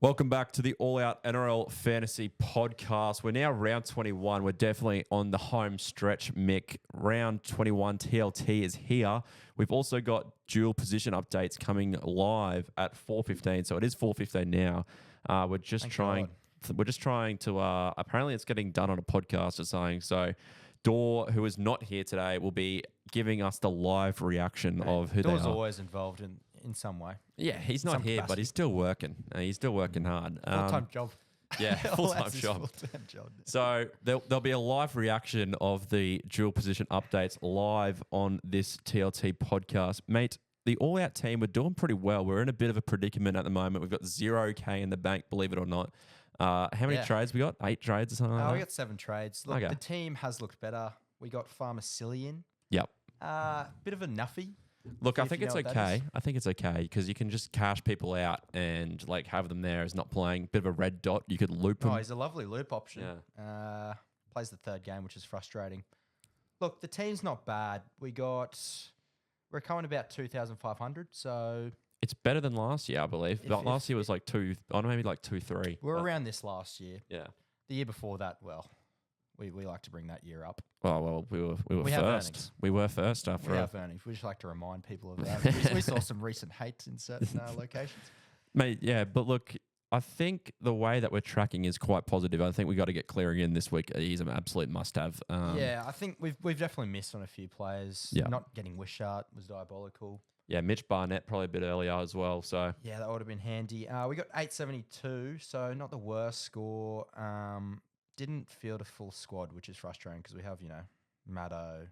Welcome back to the All Out NRL Fantasy Podcast. We're now round 21. We're definitely on the home stretch, Mick. Round 21 TLT is here. We've also got dual position updates coming live at 4:15. So it is 4:15 now. We're just trying to. Apparently, it's getting done on a podcast or something. So Dor, who is not here today, will be giving us the live reaction of who Dor's they are. always involved in some way. Yeah, he's not here, but he's still working. He's still working hard. Full-time job. Yeah, full-time job. So there'll be a live reaction of the dual position updates live on this TLT podcast. Mate, the all-out team, we're doing pretty well. We're in a bit of a predicament at the moment. We've got 0K in the bank, believe it or not. How many trades we got? 8 trades or something like that? We got 7 trades. Look, the team has looked better. We got Pharmacillion. Yep. Bit of a nuffy. Look, I think it's okay. I think it's okay because you can just cash people out and like have them there as not playing. Bit of a red dot. You could loop them. Oh, he's a lovely loop option. Yeah. Plays the third game, which is frustrating. Look, the team's not bad. We're coming about 2,500, so it's better than last year, I believe. But last year was like 2, maybe like 2-3. We're around this last year. Yeah. The year before that, well, we like to bring that year up. Well, we were we first. We were first after. We have earnings. We just like to remind people of that. we saw some recent hates in certain locations. Mate, yeah, but look, I think the way that we're tracking is quite positive. I think we got to get Cleary in this week. He's an absolute must-have. Yeah, I think we've definitely missed on a few players. Yeah. Not getting Wishart was diabolical. Yeah, Mitch Barnett probably a bit earlier as well. So yeah, that would have been handy. We got 872, so not the worst score. Didn't field a full squad, which is frustrating because we have, Maddo,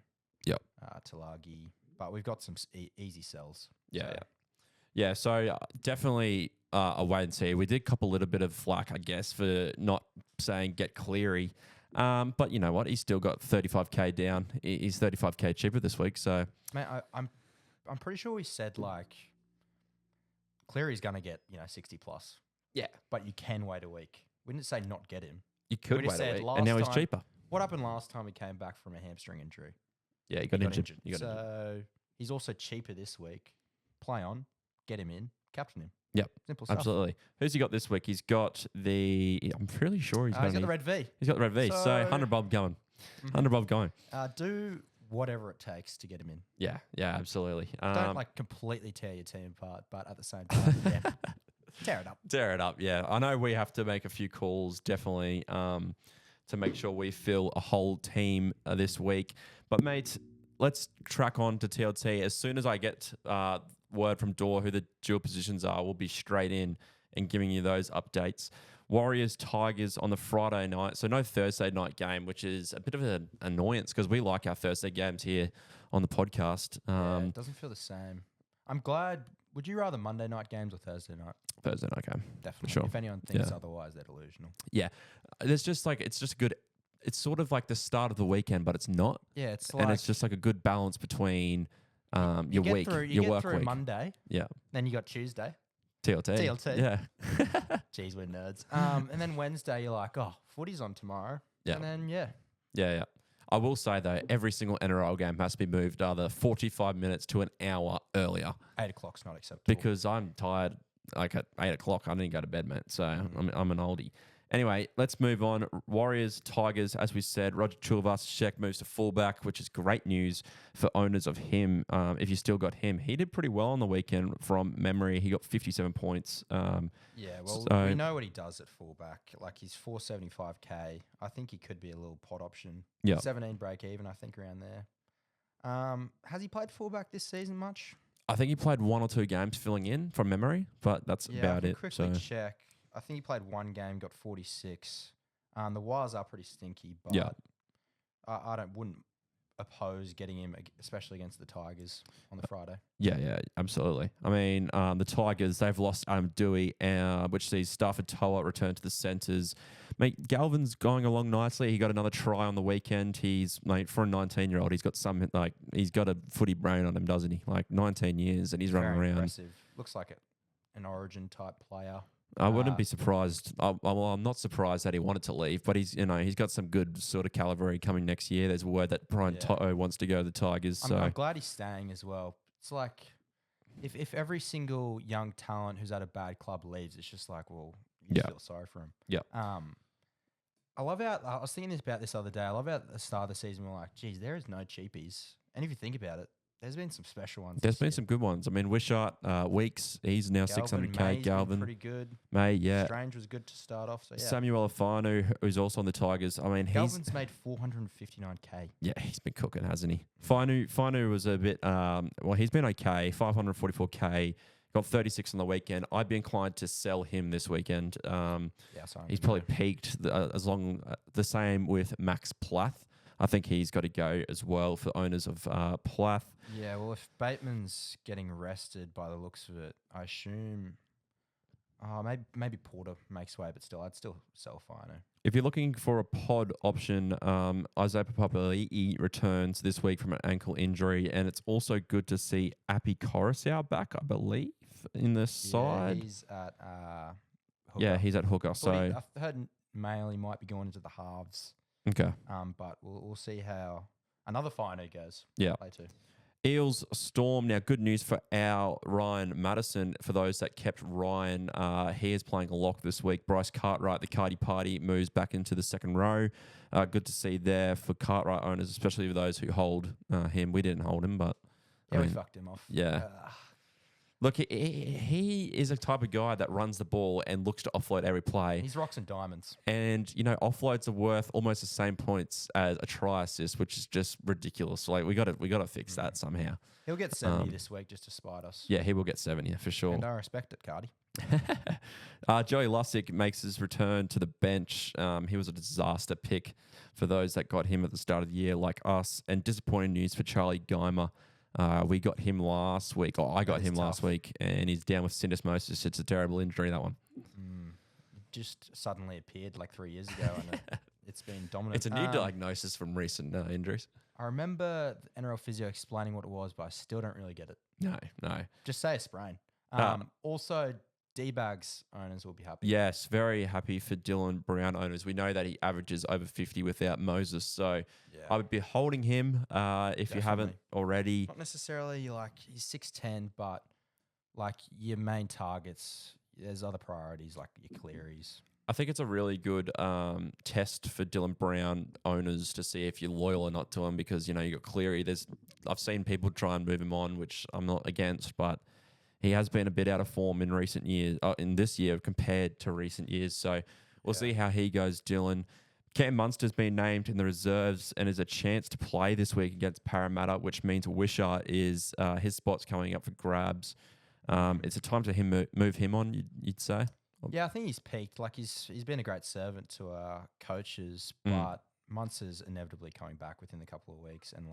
Talagi, but we've got some easy sells. Yeah. So definitely a wait and see. We did cop a little bit of flack, I guess, for not saying get Cleary. But you know what? He's still got 35K down. He's 35K cheaper this week. So mate, I'm pretty sure we said like Cleary's gonna get 60 plus. Yeah, but you can wait a week. We didn't say not get him. You could wait a week, and now he's cheaper. What happened last time he came back from a hamstring injury? Yeah, he got injured. So he's also cheaper this week. Play on, get him in, captain him. Yep, simple stuff. Absolutely. Who's he got this week? He's got I'm fairly sure he's got the red V. He's got the red V. So 100 bob going. 100 bob going. Do whatever it takes to get him in. Yeah, absolutely. Don't completely tear your team apart, but at the same time, yeah. Tear it up. Yeah. I know we have to make a few calls, definitely, to make sure we fill a whole team this week. But, mate, let's track on to TLT. As soon as I get word from Dor who the dual positions are, we'll be straight in and giving you those updates. Warriors, Tigers on the Friday night. So no Thursday night game, which is a bit of an annoyance because we like our Thursday games here on the podcast. It doesn't feel the same. I'm glad. Would you rather Monday night games or Thursday night? Thursday night game. Definitely. Sure. If anyone thinks otherwise, they're delusional. Yeah. It's just good. It's sort of like the start of the weekend, but it's not. Yeah, it's like... And it's just like a good balance between your week, your work week. Monday. Yeah. Then you got Tuesday. TLT. Yeah. Jeez, we're nerds. And then Wednesday, you're like, oh, footy's on tomorrow. Yeah. And then, Yeah. I will say, though, every single NRL game has to be moved either 45 minutes to an hour earlier. 8 o'clock's not acceptable. Because I'm tired. Like at 8 o'clock, I didn't go to bed, mate. So I'm an oldie. Anyway, let's move on. Warriors, Tigers, as we said, Roger Tuivasa-Sheck moves to fullback, which is great news for owners of him. If you still got him, he did pretty well on the weekend from memory. He got 57 points. We know what he does at fullback. Like he's 475K. I think he could be a little pot option. Yeah, 17 break even, I think, around there. Has he played fullback this season much? I think he played 1 or 2 games filling in from memory, but that's about it. Quickly check. I think he played 1 game, got 46. The wires are pretty stinky, but I wouldn't oppose getting him, especially against the Tigers on the Friday. Yeah, absolutely. I mean, the Tigers, they've lost Adam Dewey, which sees Stafford Toa return to the centres. Mate, Galvin's going along nicely. He got another try on the weekend. He's, mate, for a 19-year-old, he's got a footy brain on him, doesn't he? Like 19 years, and he's running around. Impressive. Looks like an Origin type player. I wouldn't be surprised. I'm not surprised that he wanted to leave, but he's got some good sort of caliber coming next year. There's a word that Brian Toto wants to go to the Tigers. I'm glad he's staying as well. It's like if every single young talent who's at a bad club leaves, it's just like, well, You just feel sorry for him. Yeah. I love how I was thinking about this other day. I love how at the start of the season we're like, geez, there is no cheapies. And if you think about it, there's been some special ones. There's been some good ones. I mean, Wishart, Weeks, he's now 600k. Galvin, pretty good. May, yeah. Strange was good to start off. So yeah. Samuel Afanu, who's also on the Tigers. I mean, Galvin's made 459k. Yeah, he's been cooking, hasn't he? Finu was a bit. Well, he's been okay. 544k. Got 36 on the weekend. I'd be inclined to sell him this weekend. He's probably peaked the same with Max Plath. I think he's got to go as well for owners of Plath. Yeah, well, if Bateman's getting rested by the looks of it, I assume maybe Porter makes way, but still, I'd still sell Fino. If you're looking for a pod option, Isaiah Papali'i returns this week from an ankle injury, and it's also good to see Api Coruscant back, I believe, in the side. He's at hooker. Yeah, he's at hooker. So I heard Maley might be going into the halves. Okay. But we'll see how another Fino goes. Yeah. Play too. Eels Storm. Now, good news for our Ryan Madison. For those that kept Ryan, he is playing a lock this week. Bryce Cartwright, the Cardi Party, moves back into the second row. Good to see there for Cartwright owners, especially for those who hold him. We didn't hold him, but we fucked him off. Yeah. Look, he is a type of guy that runs the ball and looks to offload every play. He's rocks and diamonds. And, offloads are worth almost the same points as a try assist, which is just ridiculous. Like, we got to fix that somehow. He'll get 70 this week just to spite us. Yeah, he will get 70, for sure. And I respect it, Cardi. Joey Lussick makes his return to the bench. He was a disaster pick for those that got him at the start of the year, like us. And disappointing news for Charlie Geimer. We got him last week, or I got him last week, and he's down with syndesmosis. It's a terrible injury, that one. Just suddenly appeared like 3 years ago, and it's been dominant. It's a new diagnosis from recent injuries. I remember the NRL physio explaining what it was, but I still don't really get it. No. Just say a sprain. Also, D-Bags owners will be happy. Yes, very happy for Dylan Brown owners. We know that he averages over 50 without Moses, so I would be holding him if you haven't already. Not necessarily he's 6'10", but like your main targets, there's other priorities like your Clearys. I think it's a really good test for Dylan Brown owners to see if you're loyal or not to him, because you got Cleary. I've seen people try and move him on, which I'm not against, but he has been a bit out of form in recent years, in this year compared to recent years. So we'll see how he goes, Dylan. Cam Munster's been named in the reserves and is a chance to play this week against Parramatta, which means Wishart is his spot's coming up for grabs. It's a time to move him on, you'd say. Yeah, I think he's peaked. Like he's been a great servant to our coaches, but Munster's inevitably coming back within a couple of weeks, and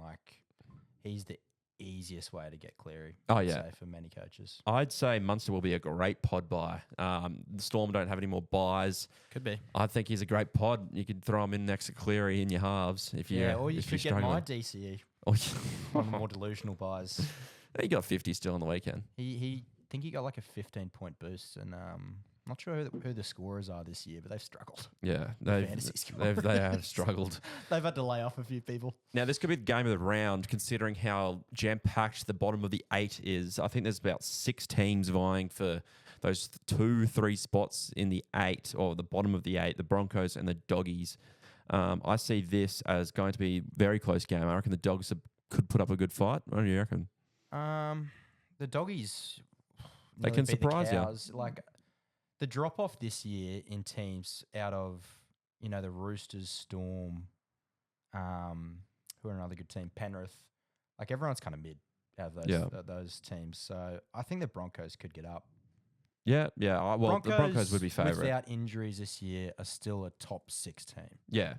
he's the easiest way to get Cleary. I'd say, for many coaches. I'd say Munster will be a great pod buy. The Storm don't have any more buys. Could be. I think he's a great pod. You could throw him in next to Cleary in your halves if you. Or you could get my DCE on more delusional buys. He got 50 still on the weekend. He got like a 15-point boost, and not sure who the scorers are this year, but they've struggled. Yeah, they have struggled. They've had to lay off a few people. Now, this could be the game of the round, considering how jam-packed the bottom of the 8 is. I think there's about 6 teams vying for those 2-3 spots in the 8, or the bottom of the 8, the Broncos and the Doggies. I see this as going to be a very close game. I reckon the Dogs could put up a good fight. What do you reckon? The Doggies, they can surprise you. The drop-off this year in teams out of, the Roosters, Storm, who are another good team, Penrith, everyone's kind of mid out of those teams. So I think the Broncos could get up. Yeah. The Broncos would be favourite. Without injuries this year, are still a top 6 team. Yeah.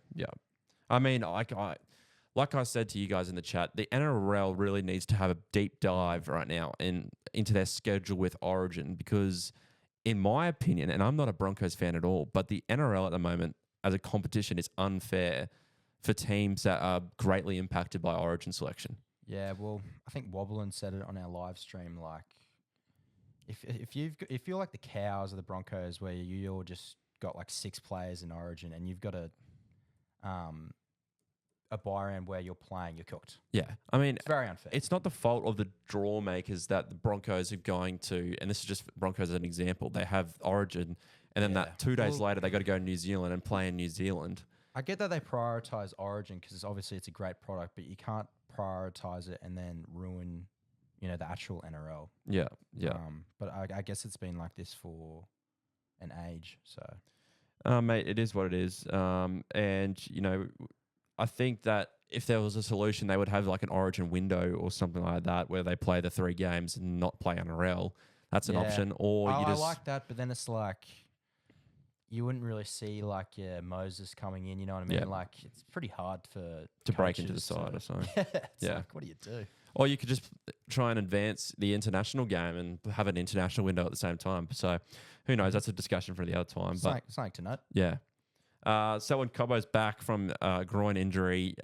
I mean, like I said to you guys in the chat, the NRL really needs to have a deep dive right now into their schedule with Origin, because in my opinion, and I'm not a Broncos fan at all, but the NRL at the moment as a competition is unfair for teams that are greatly impacted by Origin selection. Yeah, well, I think Wobblen said it on our live stream. If you're like the Cows or the Broncos, where you're just got 6 players in Origin, and you've got a buy round where you're playing, you're cooked. Yeah. I mean, it's very unfair. It's not the fault of the draw makers that the Broncos are going to, and this is just Broncos as an example, they have Origin and then Yeah. that 2 days Well- later they got to go to New Zealand and play in New Zealand. I get that they prioritize Origin because obviously it's a great product, but you can't prioritize it and then ruin, the actual NRL. Yeah, yeah. But I guess it's been like this for an age. So, Mate, it is what it is. And I think that if there was a solution, they would have like an Origin window or something like that where they play the 3 games and not play NRL. That's an Yeah. option. Or I you just like that, but then it's like you wouldn't really see like Moses coming in. You know what I mean? Yeah. Like it's pretty hard to break into the coaches side or something. It's Yeah. like, what do you do? Or you could just try and advance the international game and have an international window at the same time. So who knows? That's a discussion for the other time. But Something to note. yeah. Selwyn Cobbo's back from groin injury.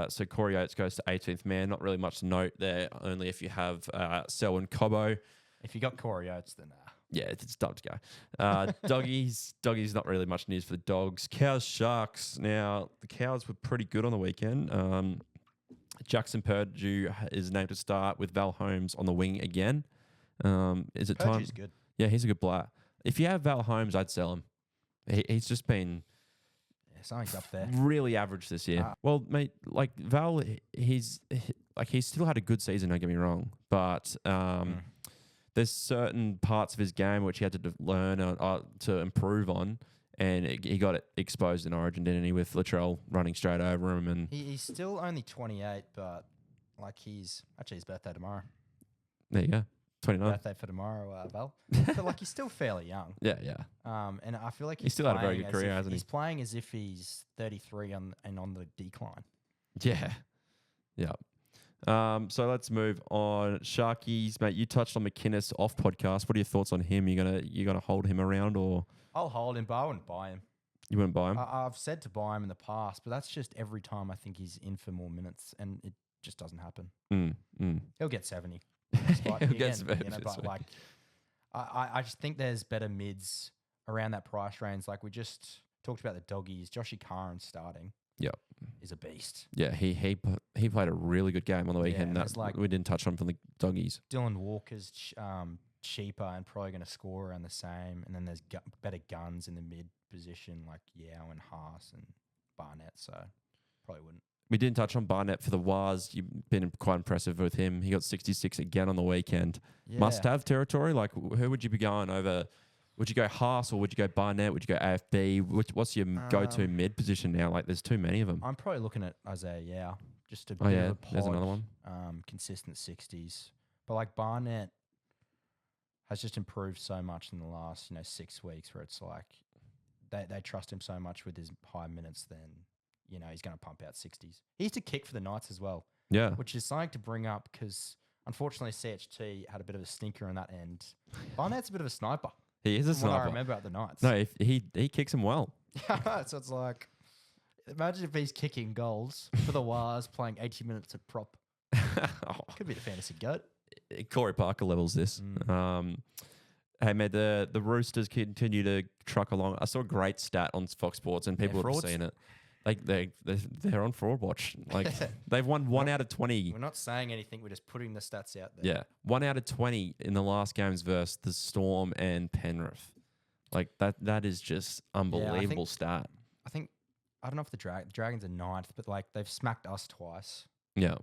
So Corey Oates goes to 18th man. Not really much to note there, only if you have Selwyn Cobbo. If you got Corey Oates, then Yeah, it's dumb to go. Doggies not really much news for the Dogs. Cows, Sharks. Now, the Cows were pretty good on the weekend. Jackson Purdue is named to start with Val Holmes on the wing again. Is it Purdue's time? good. Yeah, he's a good player. If you have Val Holmes, I'd sell him. He's just been Yeah, something's up there. really average this year. Well, mate, like Val, he's still had a good season. Don't get me wrong, but there's certain parts of his game which he had to learn to improve on, and he got it exposed in Origin, didn't he? With Latrell running straight over him, and He's still only 28, but like he's actually his birthday tomorrow. there you go, 29. Birthday for tomorrow, Val. But like he's still fairly young. Yeah, yeah. And I feel like He's still had a very good playing as career, if- hasn't he? He's playing as if he's 33 and on the decline. Yeah. Yeah. So let's move on. Sharkies, mate, you touched on McInnes off podcast. What are your thoughts on him? You gonna hold him around, or I'll hold him, but I wouldn't buy him. you wouldn't buy him? I've said to buy him in the past, but that's just every time I think he's in for more minutes, and it just doesn't happen. He'll get 70. Despite He'll again, get 70 but this week. like, I just think there's better mids around that price range. Like we just talked about the Doggies. Joshy Karan starting. Yep. Is a beast. Yeah, he played a really good game on the weekend. and That it's like- we didn't touch on from the Doggies. Dylan Walker's cheaper and probably going to score around the same. And then there's better guns in the mid position like Yao and Haas and Barnett. So probably wouldn't. We didn't touch on Barnett for the Waz. You've been quite impressive with him. He got 66 again on the weekend. Yeah. Must-have territory? Like, who would you be going over? Would you go Haas or would you go Barnett? Would you go AFB? What's your go-to mid position now? Like, there's too many of them. I'm probably looking at Isaiah Yao. Just a Oh, bit yeah, of a pod, there's another one. Consistent 60s. But like Barnett has just improved so much in the last 6 weeks where it's like they trust him so much with his high minutes, then he's going to pump out 60s. He used to kick for the Knights as well, Yeah. which is something to bring up because unfortunately CHT had a bit of a stinker on that end. Barnett's a bit of a sniper. He is a From what I sniper. remember at the Knights. No, he kicks him well. So it's like, imagine if he's kicking goals for the Wars playing 80 minutes at prop. Could be the fantasy goat. Corey Parker levels this. Hey, mate, the Roosters continue to truck along. I saw a great stat on Fox Sports, and people have seen it. Like they're on fraud watch. Like they've won 1 out of 20. We're not saying anything. We're just putting the stats out there. Yeah, 1 out of 20 in the last games versus the Storm and Penrith. Like that is just unbelievable stat. I don't know if the Dragons are 9th, but like they've smacked us twice. Yeah.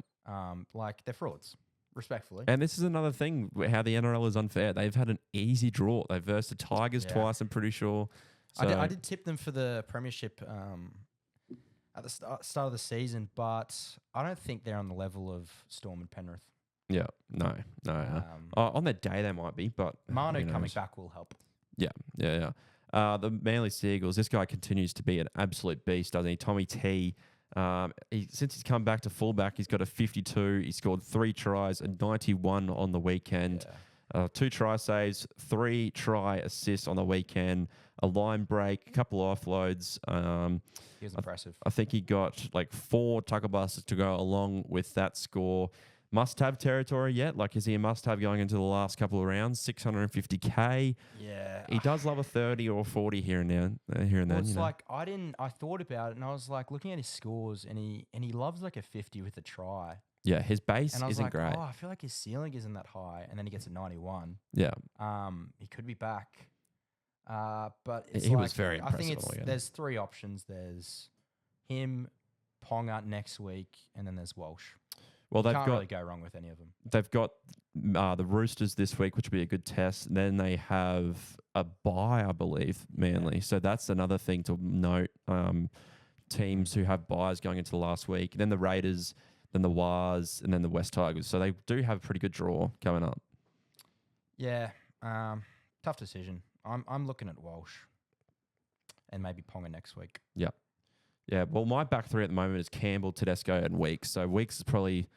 Like they're frauds, respectfully. And this is another thing how the NRL is unfair. They've had an easy draw. They've versed the Tigers twice, I'm pretty sure. So I did tip them for the premiership at the start of the season, but I don't think they're on the level of Storm and Penrith. Yeah, no. On their day they might be, but Manu who coming knows? back will help. Yeah. The Manly Seagulls, this guy continues to be an absolute beast, doesn't he? Tommy T. Since he's come back to fullback, he's got a 52. He scored 3 tries and 91 on the weekend. 2 try saves, 3 try assists on the weekend, a line break, a couple of offloads. He was impressive. I think he got like 4 tackle busts to go along with that score. Must-have territory yet? Like, is he a must-have going into the last couple of rounds? 650K. Yeah. He does love a 30 or 40 here and then. It's like I thought about it and I was like looking at his scores and he loves like a 50 with a try. Yeah, his base And I was isn't like, great. oh, I feel like his ceiling isn't that high. And then he gets a 91. Yeah. He could be back. But it's He like, was very I think impressive on the weekend. there's three options. There's him, Ponga next week, and then there's Walsh. Well, Can't really go wrong with any of them. They've got the Roosters this week, which will be a good test. And then they have a bye, I believe, Manly. So that's another thing to note. Teams who have buys going into the last week. Then the Raiders, then the Wars, and then the West Tigers. So they do have a pretty good draw coming up. Yeah, tough decision. I'm looking at Walsh and maybe Ponga next week. Yeah. Yeah, well, my back three at the moment is Campbell, Tedesco, and Weeks. So Weeks is probably...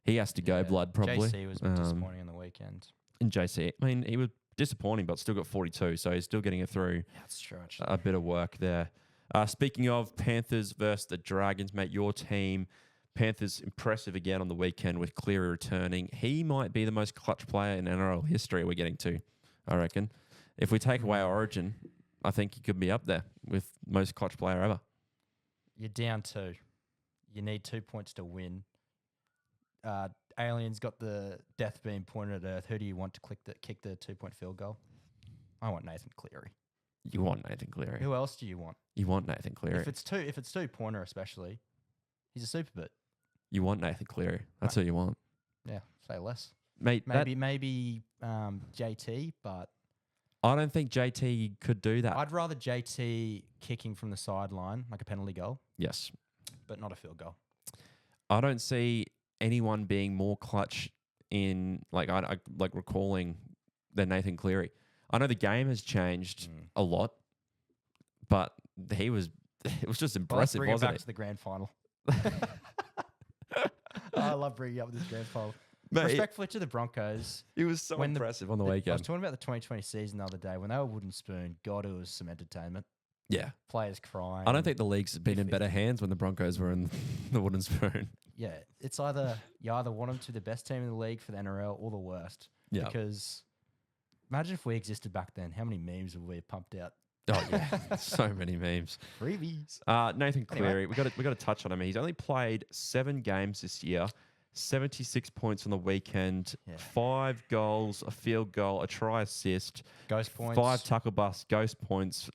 He has to go blood, probably. JC was a bit disappointing on the weekend. In JC, I mean, he was disappointing, but still got 42, so he's still getting it through. Yeah, that's true, actually. A bit of work there. Speaking of Panthers versus the Dragons, mate, your team, Panthers impressive again on the weekend with Cleary returning. He might be the most clutch player in NRL history we're getting to, I reckon. If we take away Origin, I think he could be up there with most clutch player ever. You're down 2. You need 2 points to win. Aliens got the death beam pointed at Earth. Who do you want to kick the 2-point field goal? I want Nathan Cleary. You want Nathan Cleary. Who else do you want? You want Nathan Cleary. If it's 2-pointer especially, he's a super bit. You want Nathan Cleary. That's who you want. Yeah, say less. Mate, maybe JT, but I don't think JT could do that. I'd rather JT kicking from the sideline, like a penalty goal. Yes. But not a field goal. I don't see anyone being more clutch in I recalling than Nathan Cleary. I know the game has changed a lot, but it was just impressive, bring it wasn't back it? to the grand final. I love bringing up this grand final. Mate, Respectfully to the Broncos. It was so impressive on the I weekend. was talking about the 2020 season the other day when they were wooden spoon. God, it was some entertainment. Yeah. Players crying. I don't think the league's been in better hands when the Broncos were in the wooden spoon. Yeah, it's you either want them to be the best team in the league for the NRL or the worst. Yeah. Because imagine if we existed back then, how many memes would we have pumped out? Oh yeah, so many memes. Freebies. Nathan Cleary, we got to touch on him. He's only played 7 games this year, 76 points on the weekend, 5 goals, a field goal, a try assist, ghost points, 5 tackle busts, ghost points,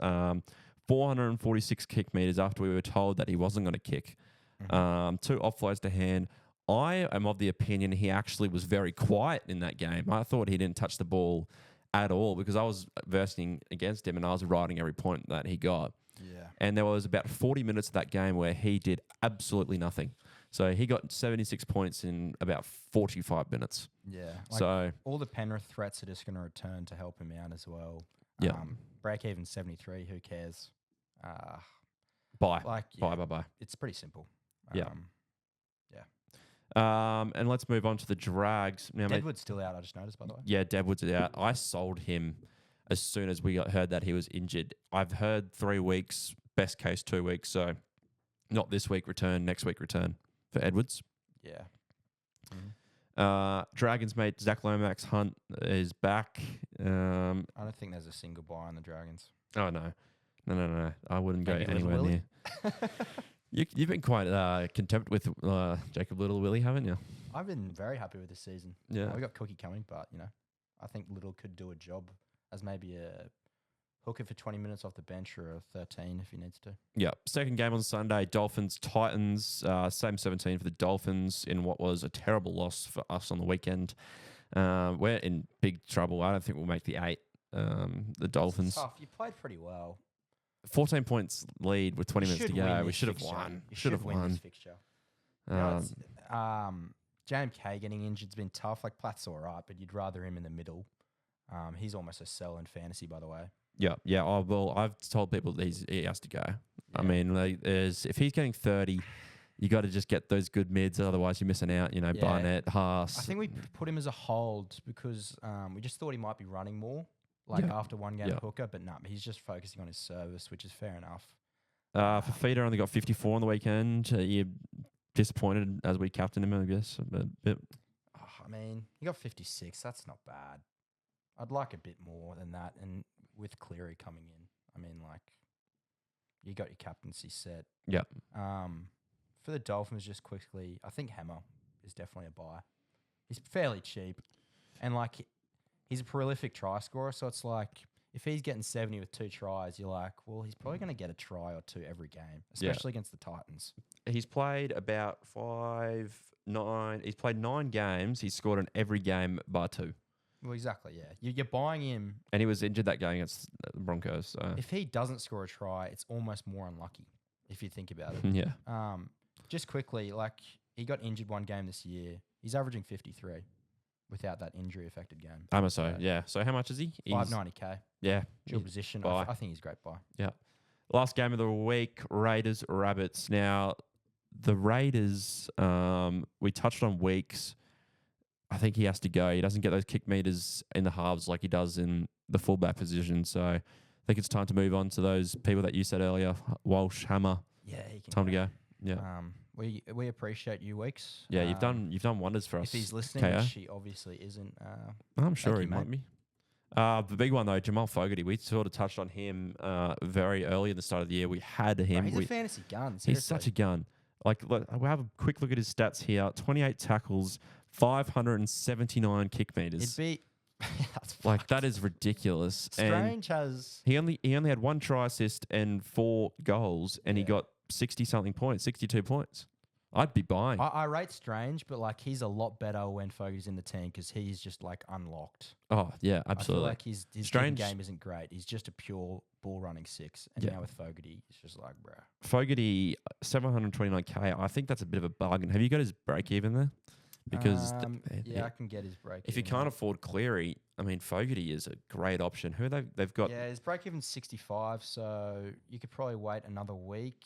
446 kick meters after we were told that he wasn't going to kick. 2 offloads to hand. I am of the opinion he actually was very quiet in that game. I thought he didn't touch the ball at all because I was versing against him and I was riding every point that he got. Yeah. And there was about 40 minutes of that game where he did absolutely nothing. So he got 76 points in about 45 minutes. Yeah. So all the Penrith threats are just going to return to help him out as well. Yeah. Break even 73. Who cares? Bye. Bye. It's pretty simple. Yeah. And let's move on to the Drags. Now, Deadwood's still out, I just noticed, by the way. Yeah, Deadwood's out. I sold him as soon as we heard that he was injured. I've heard 3 weeks, best case 2 weeks. So not this week return, next week return for Edwards. Yeah. Dragons mate Zach Lomax Hunt is back. I don't think there's a single buy on the Dragons. Oh, no. No. I wouldn't go Maybe anywhere near. You've been quite content with Jacob Little Willie, haven't you? I've been very happy with this season. Yeah. We got Cookie coming, but, I think Little could do a job as maybe a hooker for 20 minutes off the bench or a 13 if he needs to. Yeah. Second game on Sunday, Dolphins, Titans, same 17 for the Dolphins in what was a terrible loss for us on the weekend. We're in big trouble. I don't think we'll make the 8. The Dolphins. It's tough. You played pretty well. 14 points lead with 20 minutes to go. We should have won. Should have won this fixture. JMK getting injured's been tough. Like Platt's all right, but you'd rather him in the middle. He's almost a sell in fantasy, by the way. Yeah. Oh, well, I've told people that he has to go. Yeah. I mean, if he's getting 30, you got to just get those good mids. Otherwise, you're missing out. Barnett, Haas. I think we put him as a hold because we just thought he might be running more. After one game hooker, but no, he's just focusing on his service, which is fair enough. Fafita only got 54 on the weekend. You're disappointed as we captained him, I guess, a bit. I mean, he got 56. That's not bad. I'd like a bit more than that. And with Cleary coming in, I mean, you got your captaincy set. Yeah. For the Dolphins, just quickly, I think Hammer is definitely a buy. He's fairly cheap. And, he's a prolific try scorer, so it's if he's getting 70 with 2 tries, you're like, well, he's probably going to get a try or 2 every game, especially against the Titans. He's played about 9. He's played 9 games. He's scored in every game bar 2. Well, exactly, yeah. You're buying him. And he was injured that game against the Broncos. So. If he doesn't score a try, it's almost more unlucky if you think about it. Yeah. Just quickly, like, he got injured one game this year. He's averaging 53 without that injury-affected game. So, yeah. So how much is he? 590K. Yeah. Dual position. I think he's a great buy. Yeah. Last game of the week, Raiders, Rabbits. Now, the Raiders, we touched on Weeks. I think he has to go. He doesn't get those kick meters in the halves like he does in the fullback position. So I think it's time to move on to those people that you said earlier, Walsh, Hammer. Yeah, he can time to go. Yeah. We appreciate you, Weeks. Yeah, you've done wonders for us. If he's listening, which he obviously isn't. I'm sure he might be. The big one though, Jamal Fogarty. We sort of touched on him very early in the start of the year. We had him. Bro, he's a fantasy gun. Seriously. He's such a gun. Like, look, we'll have a quick look at his stats here. 28 tackles, 579 kick meters. That is ridiculous. Strange has he only had 1 try assist and 4 goals, and he got 60-something points, 62 points. I'd be buying. I rate Strange, but like he's a lot better when Fogarty's in the team because he's just like unlocked. Oh yeah, absolutely. I feel like his Strange game isn't great. He's just a pure ball running 6, and now with Fogarty, it's just like, bruh. Fogarty 729K. I think that's a bit of a bargain. Have you got his break even there? Because I can get his break. If you can't afford Cleary, I mean Fogarty is a great option. Who they've got? Yeah, his break even's 65, so you could probably wait another week.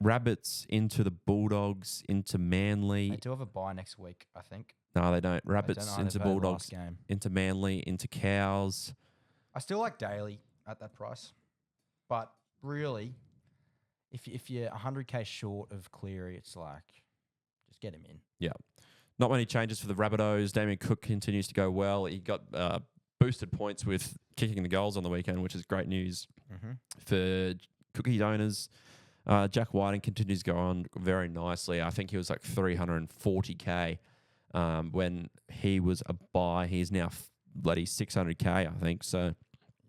Rabbits into the Bulldogs, into Manly. They do have a bye next week, I think. No, they don't. Rabbits into Bulldogs, into Manly, into Cows. I still like Daly at that price, but really, if you're 100K short of Cleary, it's like just get him in. Yeah, not many changes for the Rabbitohs. Damien Cook continues to go well. He got boosted points with kicking the goals on the weekend, which is great news for Cookies owners. Jack Whiting continues to go on very nicely. I think he was like 340K when he was a buy. He's now bloody 600K, I think. So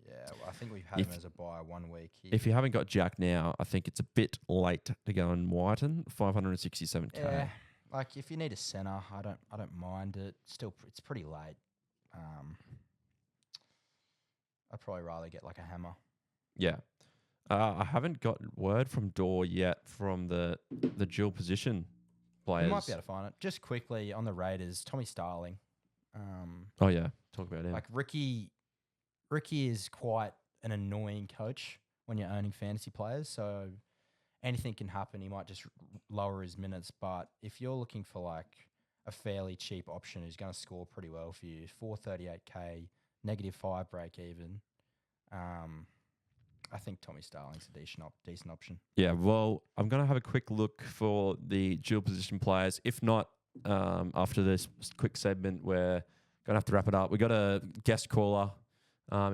yeah, well, I think we've had him as a buy 1 week. If you haven't got Jack now, I think it's a bit late to go and Whiten 567K. Yeah, like if you need a center, I don't mind it. Still, it's pretty late. I'd probably rather get like a Hammer. Yeah. I haven't got word from Dor yet from the dual position players. You might be able to find it. Just quickly on the Raiders, Tommy Starling. Oh yeah, talk about him. Like Ricky is quite an annoying coach when you're owning fantasy players. So anything can happen. He might just lower his minutes. But if you're looking for like a fairly cheap option who's going to score pretty well for you, 438K, -5 break even. I think Tommy Starling's a decent option. Yeah, well, I'm going to have a quick look for the dual position players. If not, after this quick segment, we're going to have to wrap it up. We got a guest caller.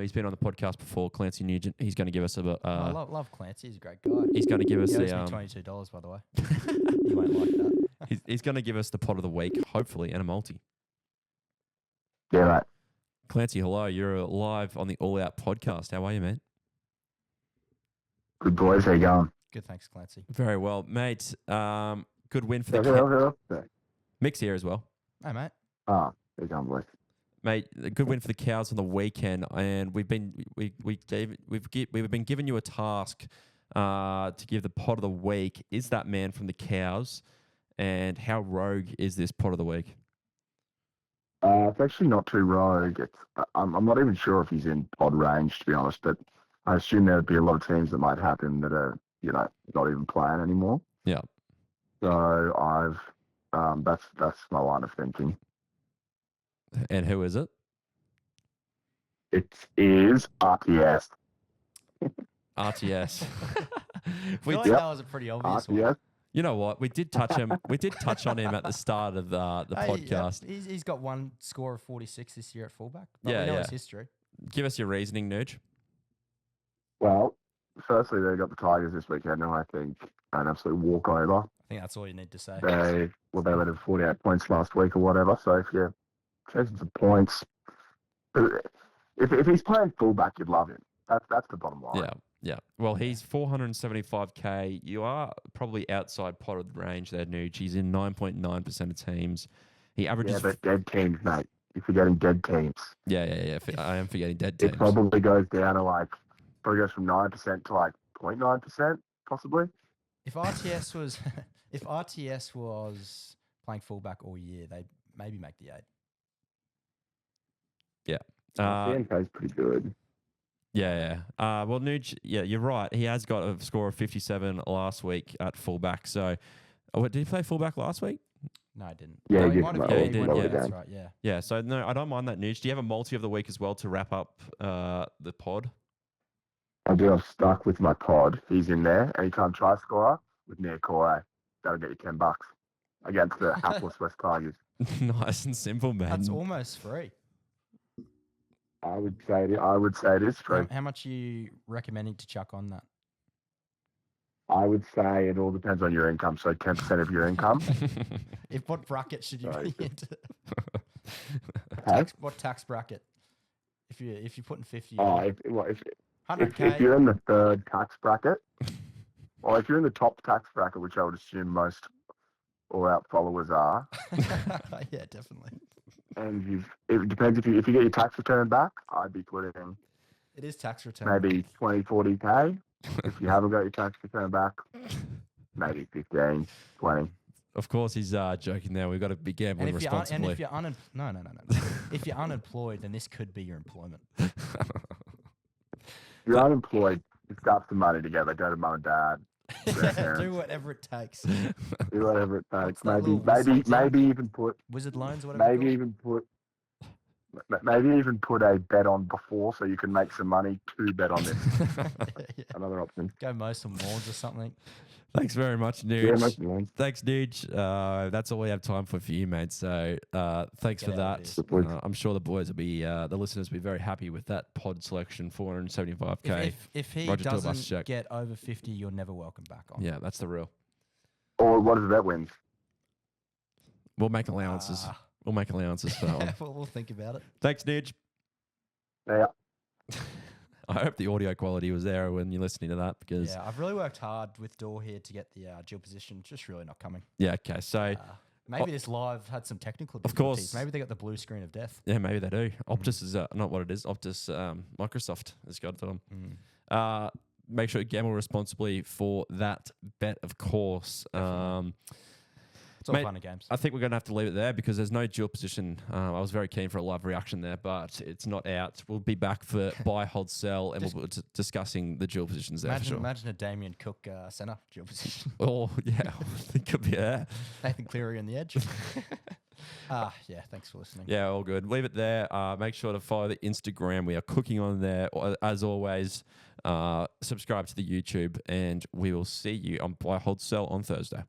He's been on the podcast before, Clancy Nugent. He's going to give us a... I love Clancy. He's a great guy. He's going to give us he owes me $22, by the way. You won't like that. He's going to give us the pot of the week, hopefully, and a multi. Yeah, right. Clancy, hello. You're live on the All Out podcast. How are you, mate? Good boys, how you going? Good, thanks, Clancy. Very well, mate. Good win for the Mick's here as well. Hey, mate. How you going, boys? Mate, a good win for the Cows on the weekend, and we've been giving you a task to give the pot of the week. Is that man from the Cows, and how rogue is this pot of the week? It's actually not too rogue. I'm not even sure if he's in pod range, to be honest, but I assume there'd be a lot of teams that might have him that are, not even playing anymore. Yeah. So that's my line of thinking. And who is it? It is RTS. RTS. That was a pretty obvious RTS. one. You know what? We did touch him. We did touch on him at the start of the podcast. He's got one score of 46 this year at fullback. We know his history. Give us your reasoning, Nuge. Well, firstly, they got the Tigers this weekend, and I think an absolute walkover. I think that's all you need to say. They let him 48 points last week or whatever. So if you're chasing some points, If he's playing fullback, you'd love him. That's the bottom line. Yeah. Yeah. Well, he's 475k. You are probably outside pot of the range there, Nuge. He's in 9.9% of teams. He averages. Yeah, but dead teams, mate. You're forgetting dead teams. Yeah. I am forgetting dead teams. It probably goes down to probably goes from 9% to 0.9%, possibly. If RTS was if RTS was playing fullback all year, they'd maybe make the 8. Yeah. CNK is pretty good. Yeah. Well, Nuge, yeah, you're right. He has got a score of 57 last week at fullback. So, did he play fullback last week? No, I didn't. Yeah, no, he might have. Yeah, he he did, would yeah. have, that's right. Yeah. Yeah. So, no, I don't mind that, Nuge. Do you have a multi of the week as well to wrap up the pod? I do. I'm stuck with my pod. He's in there. Anytime try scorer with Mick and Cord. That'll get you $10 against the hapless West Tigers. Nice and simple, man. That's almost free. I would say it is free. How much are you recommending to chuck on that? I would say it all depends on your income. So 10% of your income. What bracket should you be into? Huh? What tax bracket? If you're putting 50. If 100K. you're in the third tax bracket, or if you're in the top tax bracket, which I would assume most all-out followers are. Yeah, definitely. And it depends if you get your tax return back, I'd be putting It is tax return. maybe 20, 40K. If you haven't got your tax return back, maybe 15, 20. Of course, he's joking there. We've got to be gambling responsibly. If you're no. If you're unemployed, then this could be your employment. If you're unemployed, you start some money together, go to mum and dad. Do whatever it takes. Do whatever it takes. What's that little whistle Maybe even put Wizard loans, whatever. maybe even put a bet on before so you can make some money to bet on this. Yeah. Another option. Go mow some lawns or something. Thanks very much, Nuge. Yeah, most ones. Thanks, Nuge. That's all we have time for you, mate. So thanks Get for out that. of I'm sure the boys will be, the listeners will be very happy with that pod selection, 475k. If he Roger, do a bus doesn't check. get over 50, you're never welcome back on. Yeah, that's the real. Or what if that wins? We'll make allowances. We'll make allowances for that one. We'll think about it. Thanks, Nuge. Yeah. I hope the audio quality was there when you're listening to that because Yeah, I've really worked hard with Dor here to get the dual position. Just really not coming. yeah, okay. So Maybe this live had some technical Of difficulties. course. Maybe they got the blue screen of death. yeah, maybe they do. Optus is not what it is. Optus Microsoft has got it to them. Make sure you gamble responsibly for that bet, of course. It's all Mate, fun and games. I think we're going to have to leave it there because there's no dual position. I was very keen for a live reaction there, but it's not out. We'll be back for buy, hold, sell, and we'll be discussing the dual positions there for sure. Imagine a Damien Cook centre dual position. Oh, yeah. It could be, yeah. Nathan Cleary on the edge. Yeah, thanks for listening. Yeah, all good. Leave it there. Make sure to follow the Instagram. We are cooking on there. As always, subscribe to the YouTube, and we will see you on Buy, Hold, Sell on Thursday.